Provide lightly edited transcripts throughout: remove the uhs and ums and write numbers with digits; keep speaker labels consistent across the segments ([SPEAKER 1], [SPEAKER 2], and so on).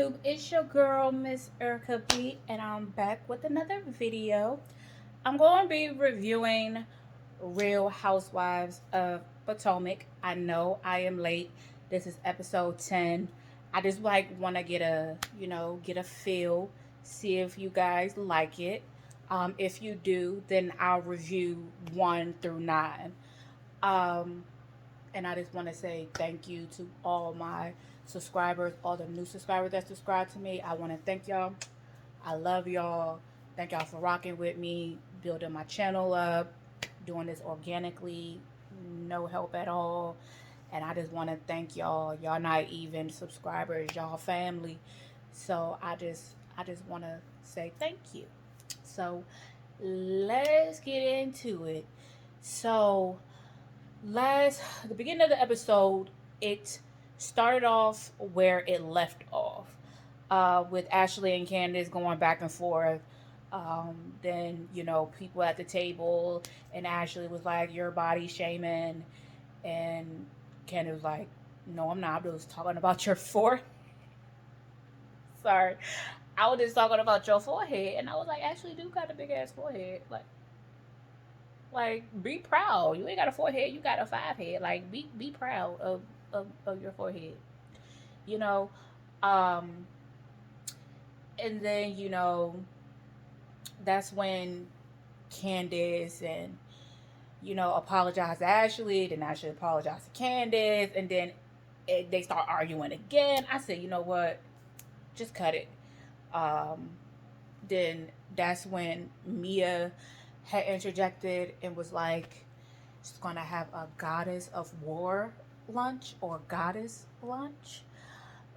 [SPEAKER 1] YouTube, it's your girl Miss Erica B, and I'm back with another video. I'm going to be reviewing Real Housewives of Potomac. I know I am late. This is episode 10. I just want to get a feel, see if you guys like it. If you do, then I'll review 1 through 9. Um, and I just want to say thank you to all my subscribers, all the new subscribers that subscribe to me. I want to thank y'all. I love y'all. Thank y'all for rocking with me, building my channel up, doing this organically, no help at all. And I just want to thank y'all. Y'all not even subscribers, y'all family. So I just want to say thank you. So let's get into it. So the beginning of the episode, it started off where it left off, with Ashley and Candace going back and forth. Then people at the table, and Ashley was like, "You're body shaming," and Candace was like, "No, I'm not. I was talking about your forehead." Sorry, I was just talking about your forehead, and I was like, "Ashley do got a big ass forehead, like, be proud. You ain't got a forehead, you got a 5 head. Like, be proud of your forehead. You know? And then, that's when Candace and, apologized to Ashley, then Ashley apologized to Candace, and then they start arguing again. I said, you know what? Just cut it. Then that's when Mia had interjected and was like, she's gonna have a goddess of war lunch or goddess lunch.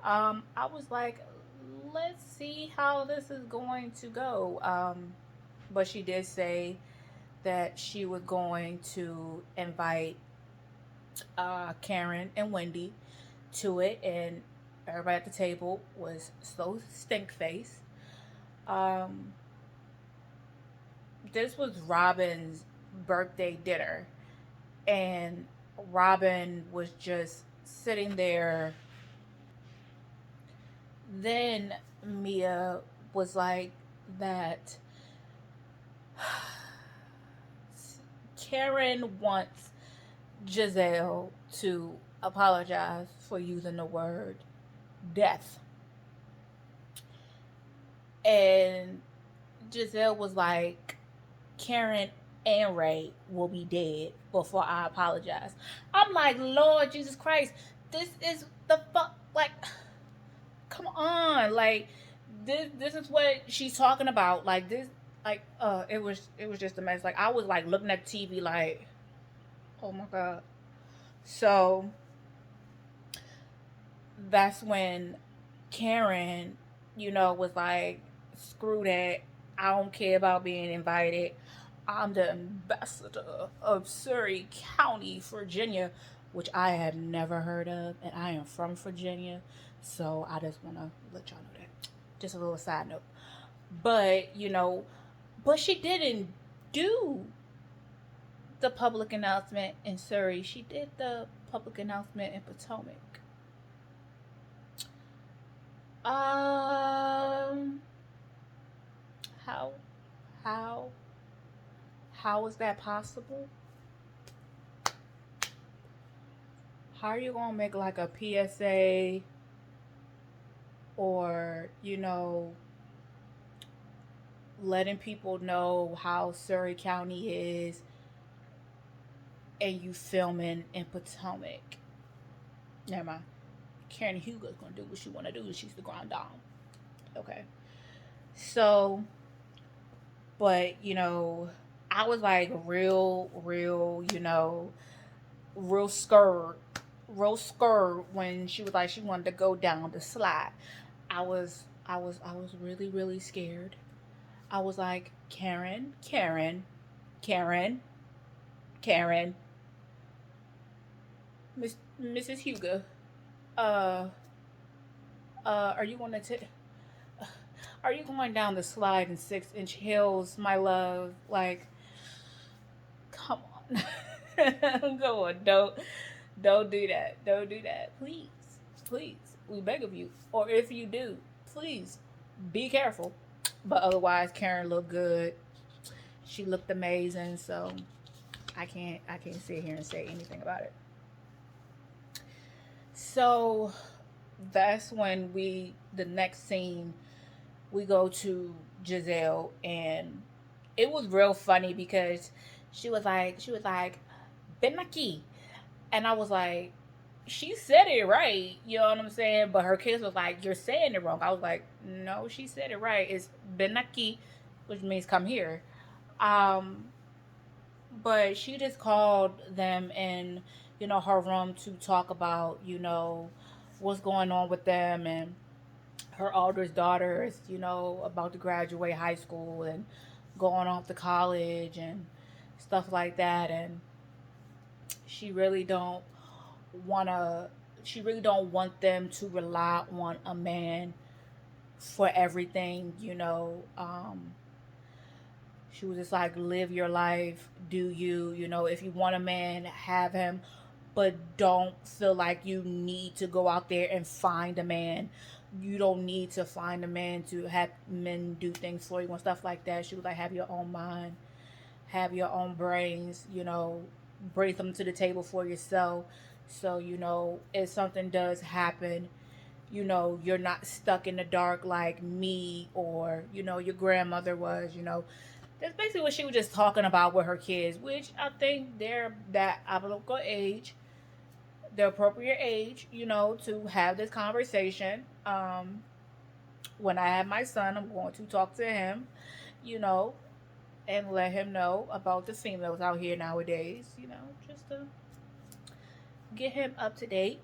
[SPEAKER 1] I was like, let's see how this is going to go. But she did say that she was going to invite Karen and Wendy to it, and everybody at the table was so stink face. This was Robin's birthday dinner, and Robin was just sitting there. Then Mia was like that Karen wants Giselle to apologize for using the word death. And Giselle was like, Karen and Ray will be dead before I apologize. I'm like, Lord Jesus Christ, this is the fuck, like, come on, like, this is what she's talking about, like, this, like, it was just a mess. Like, I was like looking at TV like, oh my God. So that's when Karen, was like, screw that, I don't care about being invited. I'm the ambassador of Surrey County, Virginia, which I have never heard of, and I am from Virginia, so I just want to let y'all know that. Just a little side note. But, but she didn't do the public announcement in Surrey. She did the public announcement in Potomac. How is that possible? How are you gonna make like a PSA or, letting people know how Surrey County is, and you filming in Potomac? Never mind. Karen Hugo's gonna do what she wanna do. She's the grand dame. Okay. So, but I was like real, real scared when she was like she wanted to go down the slide. I was really, really scared. I was like, Karen, Mrs. Hugo, are you going to are you going down the slide in 6-inch heels, my love? Like, come on. Go on. Don't do that. Don't do that. Please. We beg of you. Or if you do, please be careful. But otherwise, Karen looked good. She looked amazing. So I can't sit here and say anything about it. So that's when the next scene, we go to Giselle, and it was real funny because she was like, Benaki. And I was like, she said it right, you know what I'm saying? But her kids was like, you're saying it wrong. I was like, no, she said it right. It's Benaki, which means come here. Um, but she just called them in, her room to talk about, what's going on with them, and her oldest daughter is, about to graduate high school and going off to college and stuff like that. And she really don't wanna she really don't want them to rely on a man for everything. She was just like, live your life, do you, if you want a man, have him, but don't feel like you need to go out there and find a man. You don't need to find a man to have men do things for you and stuff like that. She was like, have your own mind, have your own brains, bring them to the table for yourself. So, if something does happen, you're not stuck in the dark like me or, your grandmother was. That's basically what she was just talking about with her kids, which I think they're that applicable age, the appropriate age, to have this conversation. When I have my son, I'm going to talk to him, you know, and let him know about the females out here nowadays, just to get him up to date.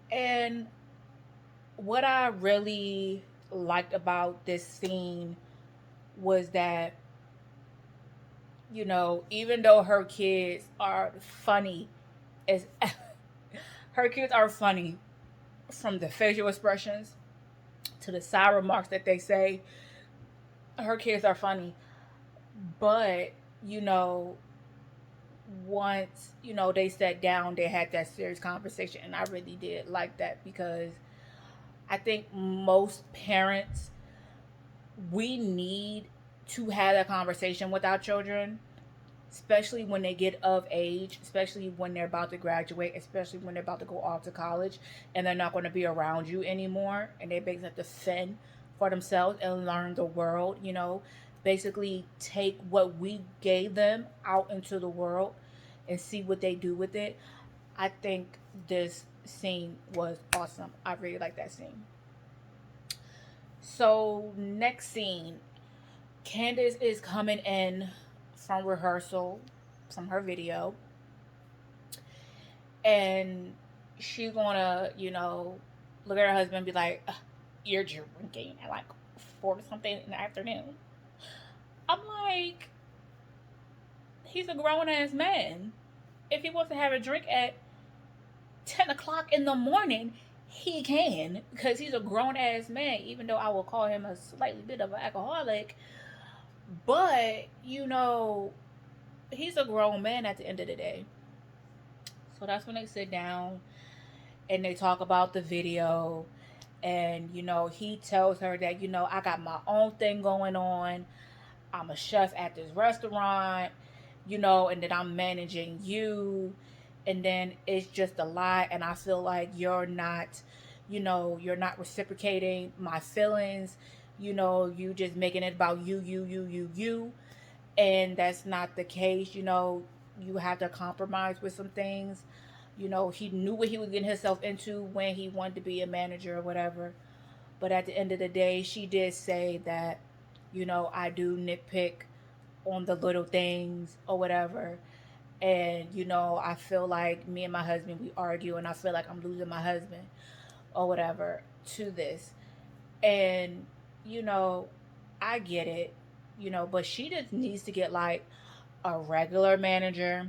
[SPEAKER 1] And what I really liked about this scene was that, even though her kids are funny, as her kids are funny from the facial expressions to the side remarks that they say, her kids are funny. But, once, they sat down, they had that serious conversation. And I really did like that because I think most parents, we need to have that conversation with our children, especially when they get of age, especially when they're about to graduate, especially when they're about to go off to college and they're not going to be around you anymore, and they basically have to fend for themselves and learn the world, basically take what we gave them out into the world and see what they do with it. I think this scene was awesome. I really like that scene. So next scene, Candace is coming in from rehearsal from her video, and she's gonna, look at her husband and be like, you're drinking at like 4 or something in the afternoon. I'm like, he's a grown ass man. If he wants to have a drink at 10 o'clock in the morning, he can, because he's a grown ass man, even though I will call him a slightly bit of an alcoholic. But, he's a grown man at the end of the day. So that's when they sit down and they talk about the video. And, he tells her that, I got my own thing going on. I'm a chef at this restaurant, and then I'm managing you. And then it's just a lie. And I feel like you're not reciprocating my feelings. You just making it about you. And that's not the case. You have to compromise with some things. He knew what he was getting himself into when he wanted to be a manager or whatever. But at the end of the day, she did say that, I do nitpick on the little things or whatever. And, I feel like me and my husband, we argue, and I feel like I'm losing my husband or whatever to this. And, I get it, but she just needs to get like a regular manager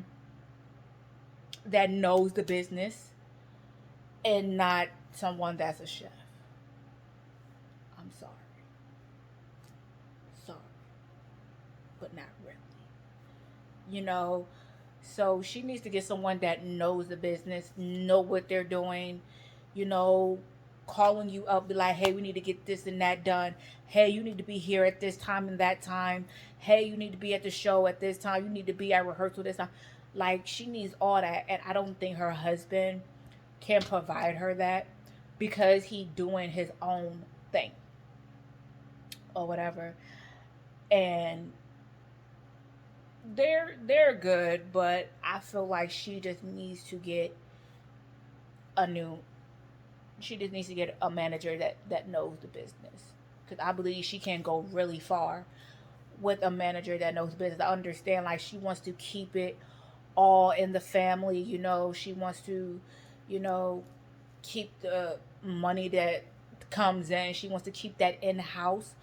[SPEAKER 1] that knows the business and not someone that's a chef. I'm sorry. Sorry. But not really. So she needs to get someone that knows the business, know what they're doing, calling you up, be like, hey, we need to get this and that done. Hey, you need to be here at this time and that time. Hey, you need to be at the show at this time. You need to be at rehearsal this time. Like, she needs all that. And I don't think her husband can provide her that because he doing his own thing or whatever. And they're good, but I feel like she just needs to get a new she just needs to get a manager that knows the business, because I believe she can go really far with a manager that knows business. I understand, like, she wants to keep it all in the family, she wants to, you know keep the money that comes in, she wants to keep that in house.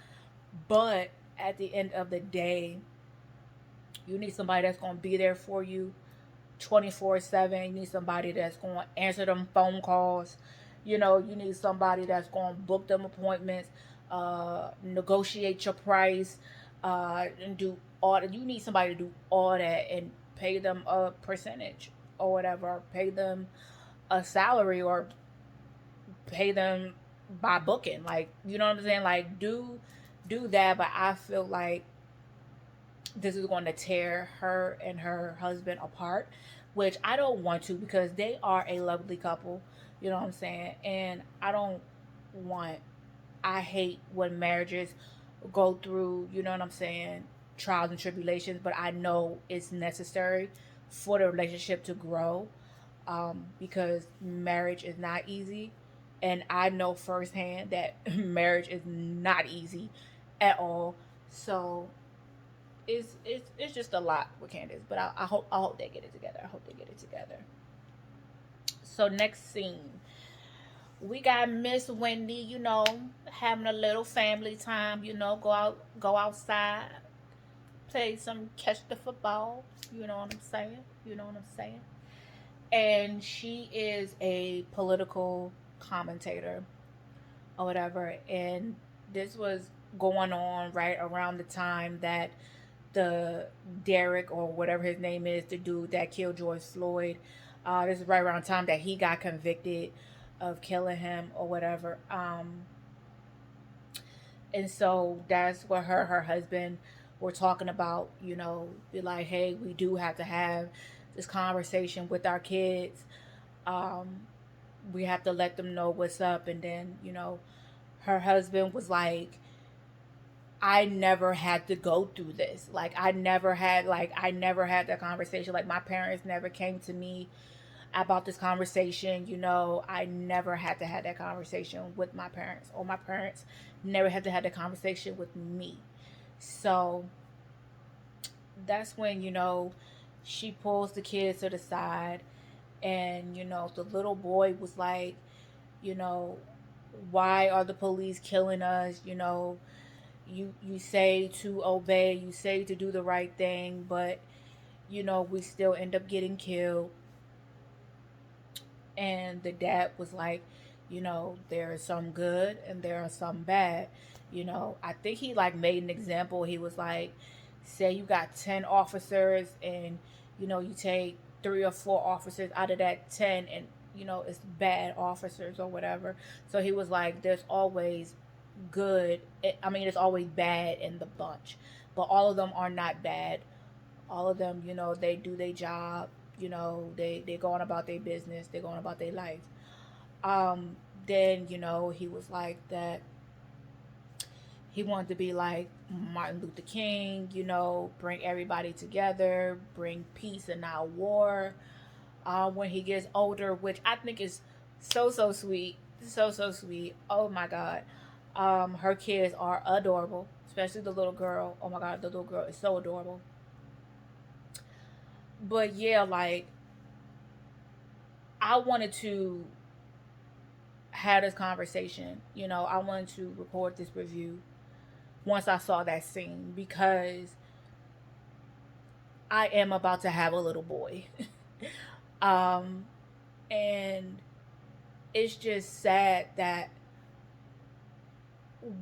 [SPEAKER 1] But at the end of the day, you need somebody that's going to be there for you 24/7. You need somebody that's going to answer them phone calls. You need somebody that's going to book them appointments, negotiate your price, and do all that. You need somebody to do all that and pay them a percentage or whatever, or pay them a salary, or pay them by booking. Like, you know what I'm saying? Like, do that. But I feel like this is going to tear her and her husband apart, which I don't want to, because they are a lovely couple. You know what I'm saying? And want, I hate when marriages go through, you know what I'm saying, trials and tribulations, but I know it's necessary for the relationship to grow, because marriage is not easy. And I know firsthand that marriage is not easy at all. So it's just a lot with Candace, but I hope they get it together. I hope they get it together. So next scene, we got Miss Wendy, having a little family time. Go outside, play some catch the football. You know what I'm saying? You know what I'm saying? And she is a political commentator or whatever. And this was going on right around the time that the Derek, or whatever his name is, the dude that killed George Floyd. This is right around the time that he got convicted of killing him or whatever. And so that's what her husband were talking about. Be like, hey, we do have to have this conversation with our kids. We have to let them know what's up. And then her husband was like, I never had to go through this. I never had that conversation. Like, my parents never came to me about this conversation. I never had to have that conversation with my parents, or my parents never had to have that conversation with me. So that's when, she pulls the kids to the side, and, the little boy was like, you know, why are the police killing us? You say to obey, you say to do the right thing, but we still end up getting killed. And the dad was like, there is some good and there are some bad. I think he made an example. He was like, say you got 10 officers, and you take 3 or 4 officers out of that 10, and it's bad officers or whatever. So he was like, there's always good, it's always bad in the bunch, but all of them are not bad. All of them, they do their job. They go on about their business, they go on about their life. Then he was like that he wanted to be like Martin Luther King, bring everybody together, bring peace and not war, when he gets older, which I think is so sweet. So sweet. Oh my God. Her kids are adorable, especially the little girl. Oh my God, the little girl is so adorable. But yeah, I wanted to have this conversation. I wanted to record this review once I saw that scene, because I am about to have a little boy. And it's just sad that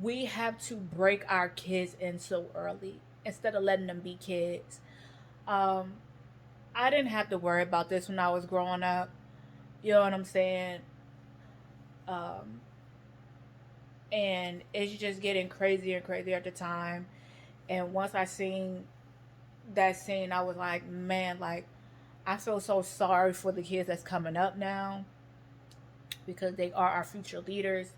[SPEAKER 1] we have to break our kids in so early instead of letting them be kids. Um, I didn't have to worry about this when I was growing up. You know what I'm saying? Um, And it's just getting crazier and crazier at the time. And once I seen that scene, I was like, man, like, I feel so sorry for the kids that's coming up now, because they are our future leaders.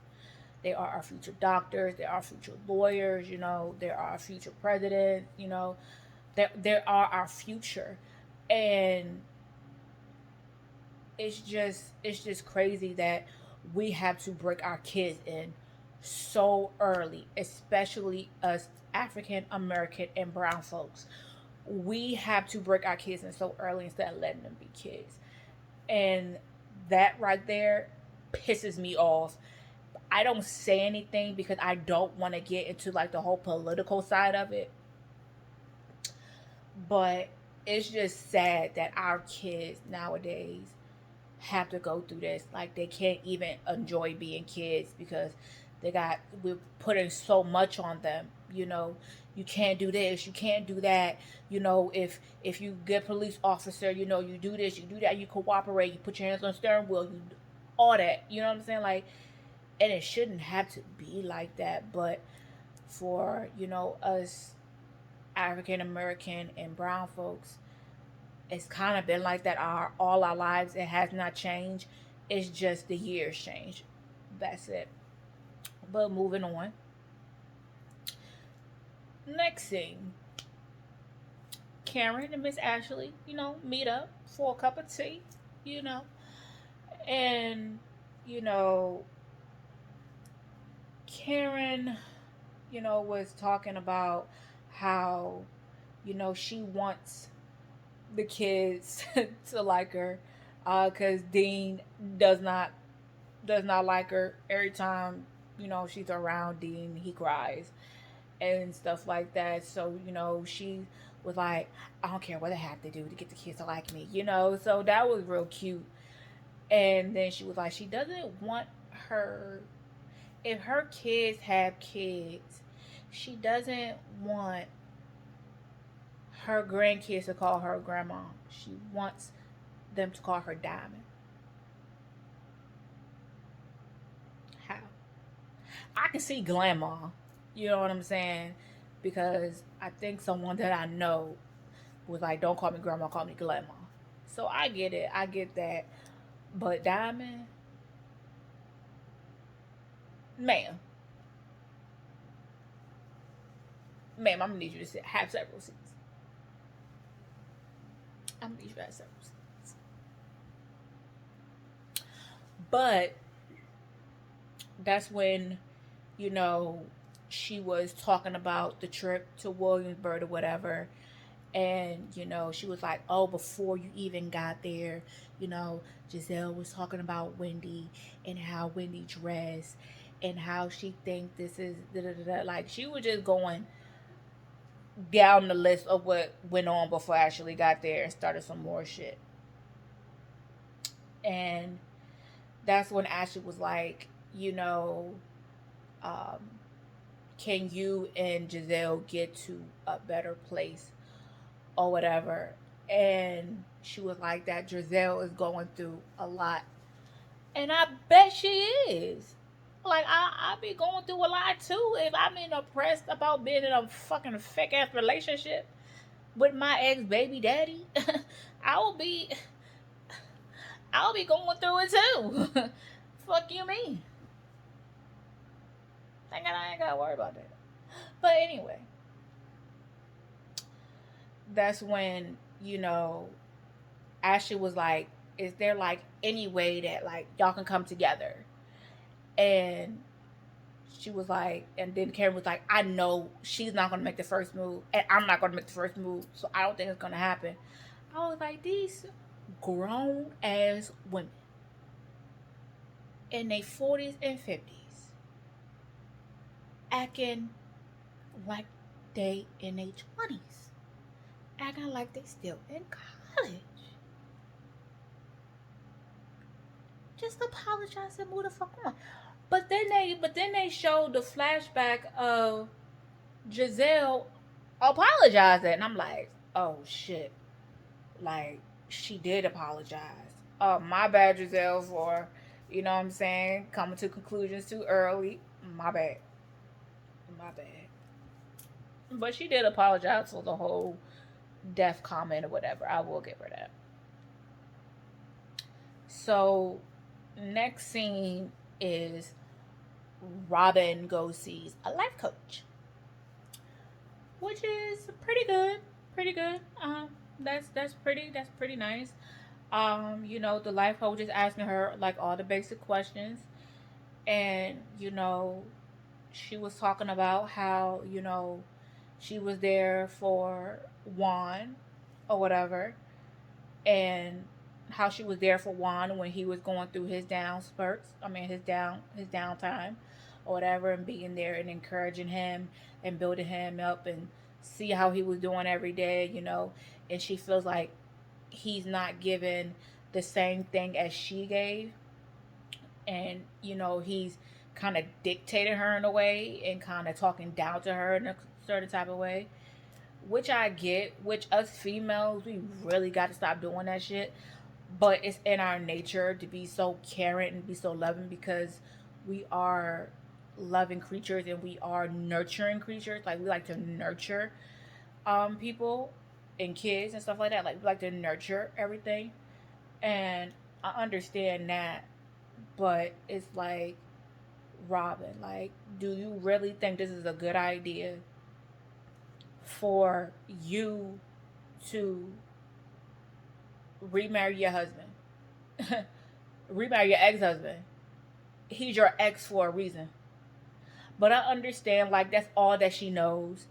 [SPEAKER 1] They are our future doctors. They are our future lawyers. You know, they are our future president. You know, they are our future. And it's just crazy that we have to break our kids in so early, especially us African American and brown folks. We have to break our kids in so early instead of letting them be kids. And that right there pisses me off. I don't say anything because I don't want to get into like the whole political side of it. But it's just sad that our kids nowadays have to go through this. Like, they can't even enjoy being kids because we're putting so much on them. You know, you can't do this, you can't do that. You know, if you get police officer, you know, you do this, you do that, you cooperate, you put your hands on the steering wheel, you all that. You know what I'm saying? Like, and it shouldn't have to be like that. But for, you know, us African American and brown folks, it's kind of been like that all our lives. It has not changed. It's just the years changed. That's it. But moving on. Next thing, Karen and Miss Ashley, you know, meet up for a cup of tea, you know, and you know, Karen, you know, was talking about how, you know, she wants the kids to like her, because Dean does not does not like her. Every time, you know, she's around Dean, he cries and stuff like that. So, you know, she was like, I don't care what I have to do to get the kids to like me, you know. So that was real cute. And then she was like, she doesn't want her, if her kids have kids, she doesn't want her grandkids to call her grandma. She wants them to call her Diamond. How? I can see grandma. You know what I'm saying? Because I think someone that I know was like, don't call me grandma, call me grandma. So I get it. I get that. But Diamond, ma'am, ma'am, I'm gonna need you to have several seats. I'm gonna need you to have several seats. But that's when, you know, she was talking about the trip to Williamsburg or whatever. And, you know, she was like, oh, before you even got there, you know, Giselle was talking about Wendy and how Wendy dressed and how she think this is da, da, da, da. Like, she was just going down the list of what went on before I actually got there and started some more shit. And that's when Ashley was like, you know, um, can you and Giselle get to a better place or whatever? And she was like, that Giselle is going through a lot. And I bet she is. Like, I be going through a lot too. If I'm in oppressed about being in a fucking fake ass relationship with my ex baby daddy, I will be I'll be going through it too. Fuck you mean? I ain't gotta worry about that. But anyway, that's when, you know, Ashley was like, is there like any way that like y'all can come together? And she was like, and then Karen was like, I know she's not gonna make the first move, and I'm not gonna make the first move, so I don't think it's gonna happen. I was like, these grown ass women in their 40s and 50s acting like they in their 20s, acting like they still in college. Just apologize and move the fuck on. But then they showed the flashback of Giselle apologizing, and I'm like, oh shit, like she did apologize. Oh, my bad, Giselle, for, you know what I'm saying, coming to conclusions too early. My bad. My bad. But she did apologize for the whole death comment or whatever. I will give her that. So, next scene is Robin goes sees a life coach, which is pretty good. Pretty good. That's pretty nice. The life coach is asking her like all the basic questions, and she was talking about how she was there for Juan or whatever, and how she was there for Juan when he was going through his down spurts. I mean his downtime or whatever, and being there and encouraging him and building him up and see how he was doing every day. And she feels like he's not given the same thing as she gave, and he's kind of dictating her in a way and kind of talking down to her in a certain type of way, which I get. Which us females, we really got to stop doing that shit. But it's in our nature to be so caring and be so loving, because we are loving creatures and we are nurturing creatures. Like, we like to nurture people and kids and stuff like that. Like, we like to nurture everything, and I understand that. But it's like, Robin, like, do you really think this is a good idea for you to remarry your husband? Remarry your ex-husband. He's your ex for a reason. But I understand, like, that's all that she knows.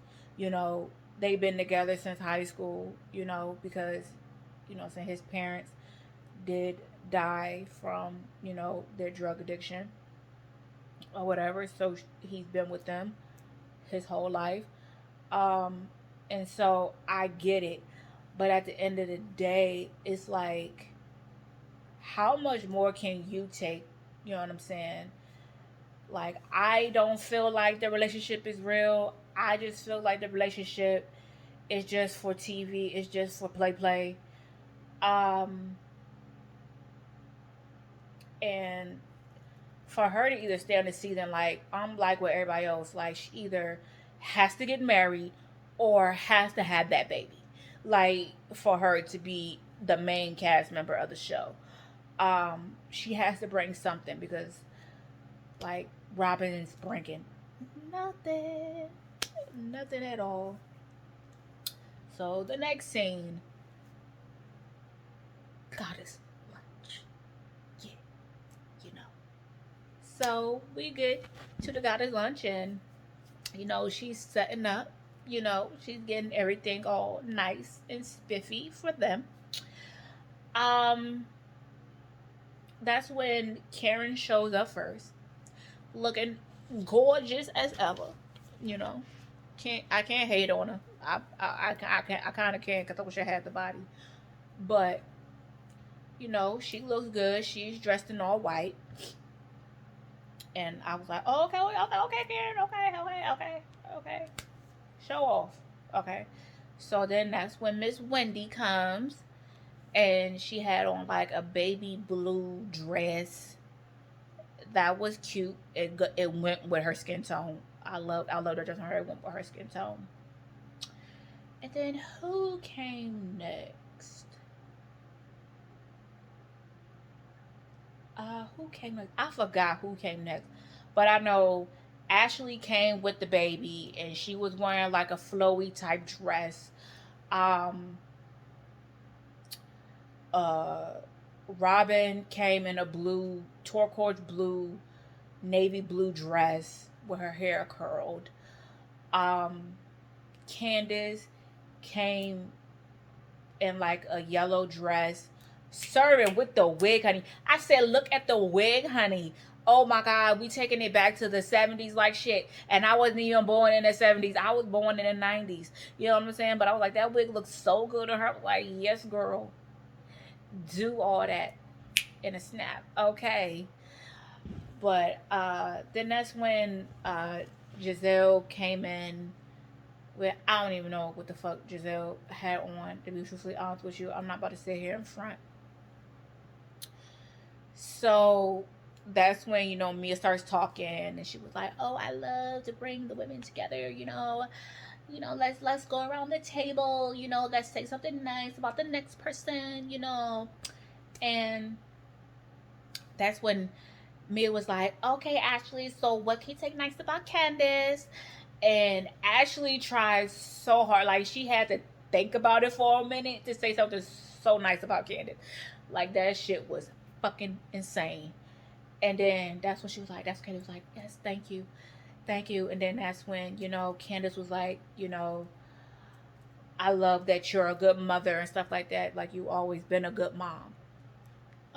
[SPEAKER 1] They've been together since high school, because, since his parents did die from, their drug addiction or whatever. So he's been with them his whole life. And so I get it. But at the end of the day, it's like, how much more can you take? You know what I'm saying? Like, I don't feel like the relationship is real. I just feel like the relationship is just for TV. It's just for play. And for her to either stay on the season, like, I'm like with everybody else, like, she either has to get married or has to have that baby, like, for her to be the main cast member of the show. She has to bring something, because, like, Robin is bringing nothing at all. So the next scene, goddess lunch. Yeah, you know. So we get to the goddess lunch, and she's setting up. She's getting everything all nice and spiffy for them. Um, that's when Karen shows up first, looking gorgeous as ever. You know, I can't hate on her. I kind of can, because I wish I had the body, but she looks good. She's dressed in all white, and I was like, oh, okay, Karen, okay, show off, okay. So then that's when Miss Wendy comes, and she had on like a baby blue dress that was cute. It went with her skin tone. I loved her dress on her. It went with her skin tone. And then who came next? Who came next? I forgot who came next, but I know Ashley came with the baby, and she was wearing like a flowy type dress. Um, uh, Robin came in a blue, turquoise blue, navy blue dress with her hair curled. Um, Candace came in like a yellow dress, serving with the wig, honey. I said, look at the wig, honey. Oh my God, we taking it back to the 70s like shit. And I wasn't even born in the 70s. I was born in the 90s. You know what I'm saying? But I was like, that wig looks so good on her. I was like, yes, girl. Do all that in a snap. Okay. But then that's when Giselle came in. Well, I don't even know what the fuck Giselle had on, to be truthfully honest with you. I'm not about to sit here in front. So that's when, you know, Mia starts talking, and she was like, oh, I love to bring the women together, let's go around the table, let's say something nice about the next person, and that's when Mia was like, okay, Ashley, so what can you take nice about Candace? And Ashley tried so hard, like she had to think about it for a minute to say something so nice about Candace. Like that shit was fucking insane. And then that's when she was like, that's Candace was like, yes, thank you. Thank you. And then that's when, Candace was like, I love that you're a good mother and stuff like that. Like you always been a good mom.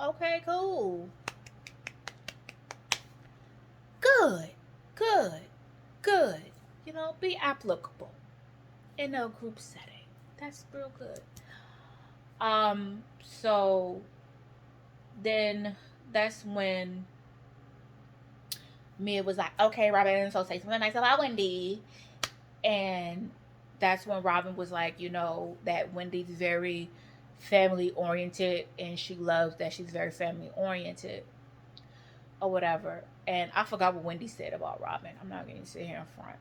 [SPEAKER 1] Okay, cool. Good. Good. Good. Be applicable in a group setting. That's real good. So then that's when Mia was like, okay, Robin, so say something nice about Wendy. And that's when Robin was like, that Wendy's very family oriented and she loves that she's very family oriented or whatever. And I forgot what Wendy said about Robin. I'm not going to sit here in front.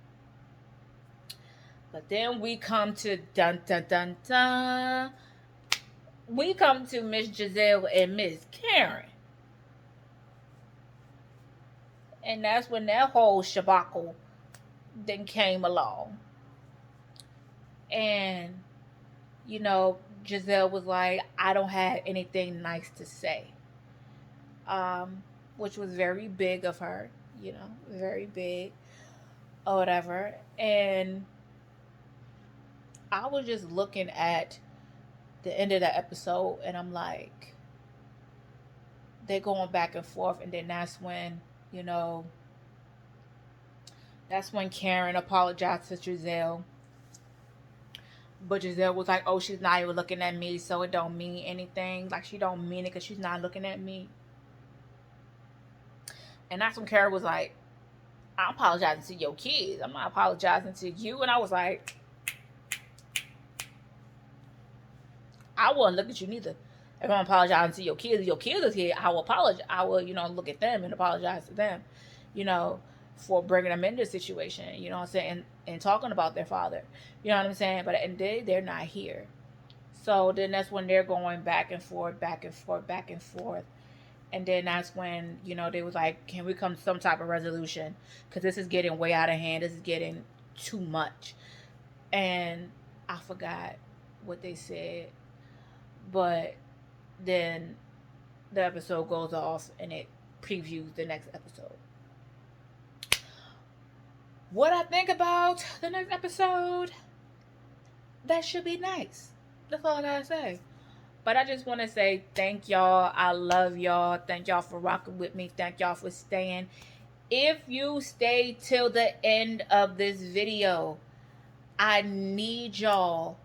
[SPEAKER 1] But then we come to dun dun dun dun. We come to Miss Giselle and Miss Karen. And that's when that whole shabacle then came along. And, Giselle was like, I don't have anything nice to say. Which was very big of her, very big or whatever. And I was just looking at the end of the episode and I'm like, they're going back and forth. And then that's when, that's when Karen apologized to Giselle. But Giselle was like, oh, she's not even looking at me, so it don't mean anything. Like, she don't mean it because she's not looking at me. And that's when Karen was like, I'm apologizing to your kids. I'm not apologizing to you. And I was like, I wouldn't look at you neither. If I'm apologizing to your kids is here, I will apologize. I will, look at them and apologize to them, for bringing them into the situation, what I'm saying, and talking about their father, you know what I'm saying? But at the end of the day, they're not here. So then that's when they're going back and forth, back and forth, back and forth. And then that's when, they was like, can we come to some type of resolution? Because this is getting way out of hand. This is getting too much. And I forgot what they said. But then the episode goes off and it previews the next episode. What I think about the next episode, that should be nice. That's all I gotta say. But I just want to say thank y'all. I love y'all. Thank y'all for rocking with me. Thank y'all for staying. If you stay till the end of this video, I need y'all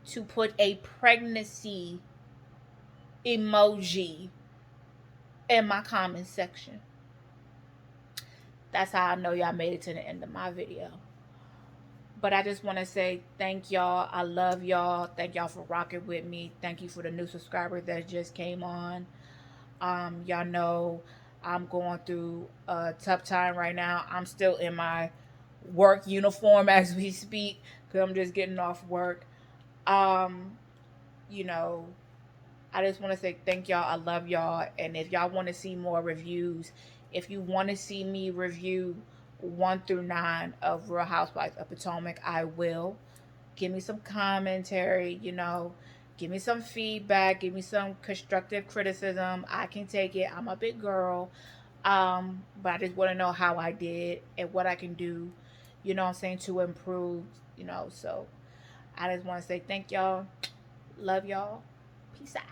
[SPEAKER 1] to put a pregnancy emoji in my comment section. That's how I know y'all made it to the end of my video. But I just want to say thank y'all. I love y'all. Thank y'all for rocking with me. Thank you for the new subscribers that just came on. Y'all know I'm going through a tough time right now. I'm still in my work uniform as we speak because I'm just getting off work. I just want to say thank y'all. I love y'all. And if y'all want to see more reviews, if you want to see me review 1 through 9 of Real Housewives of Potomac, I will. Give me some commentary, give me some feedback, give me some constructive criticism. I can take it. I'm a big girl. But I just want to know how I did and what I can do, to improve, so I just want to say thank y'all. Love y'all. Peace out.